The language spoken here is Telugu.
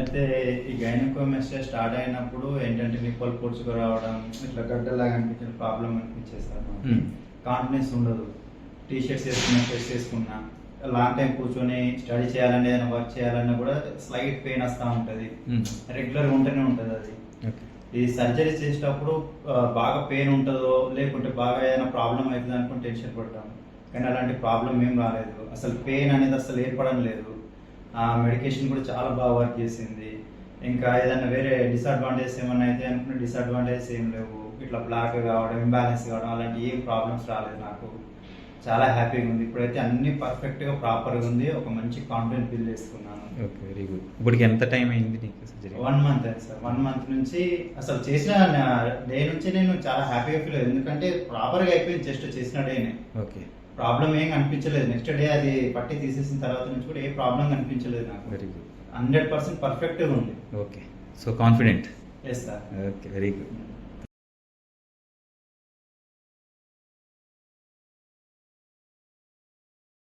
అయితే ఈ గైనకోమెస్టియా స్టార్ట్ అయినప్పుడు ఏంటంటే నిప్పులు పొడుచుకు రావడం, ఇట్లా గడ్డలాగా అనిపించిన ప్రాబ్లం అనిపించేది సార్ నాకు. కాన్ఫిడెన్స్ ఉండదు. టీ షర్ట్స్ వేసుకున్నా, షర్ట్స్ వేసుకున్నా, లాంగ్ టైం కూర్చొని స్టడీ చేయాలన్నా, ఏదైనా వర్క్ చేయాలన్నా కూడా స్లైట్ పెయిన్ వస్తూ ఉంటుంది. రెగ్యులర్గా ఉంటూనే ఉంటుంది అది. ఈ సర్జరీ చేసేటప్పుడు బాగా పెయిన్ ఉంటుందో లేకుంటే బాగా ఏదైనా ప్రాబ్లం అవుతుంది అనుకుని టెన్షన్ పడ్డాను. కానీ అలాంటి ప్రాబ్లం ఏం రాలేదు. అసలు పెయిన్ అనేది అసలు ఏర్పడడం లేదు. ఆ మెడికేషన్ కూడా చాలా బాగా వర్క్ చేసింది. ఇంకా ఏదైనా వేరే డిసడ్వాంటేజెస్ ఏమన్నా అయితే అనుకున్న డిసడ్వాంటేజెస్ ఏం లేవు. ఇట్లా బ్లాక్ కావడం, ఇంబ్యాలెన్స్ కావడం అలాంటి ఏం ప్రాబ్లమ్స్ రాలేదు నాకు. చాలా హ్యాపీగా ఉంది. ఇప్పుడైతే అన్ని పర్ఫెక్ట్గా ప్రాపర్గా ఉంది. ఒక మంచి కాన్ఫిడెంట్ బిల్డ్ చేసుకున్నాను. Okay, very good. ఇప్పటికి ఎంత టైం అయింది నీకు సర్జరీ? 1 మంత్ అయింది సార్. 1 మంత్ నుంచి అసలు చేసిన డే నుంచి నేను చాలా హ్యాపీగా ఫీల్ అయ్యాను. ఎందుకంటే ప్రాపర్గా అయిపోయింది జస్ట్ చేసిన డేనే. ఓకే, ప్రాబ్లం ఏం కనిపించలేదు. నెక్స్ట్ డే అది పట్టి తీసేసిన తర్వాత నుంచి కూడా ఏ ప్రాబ్లం కనిపించలేదు నాకు. Very good. 100% పర్ఫెక్ట్గా ఉంది. Okay, so confident. Yes sir. Okay, very good.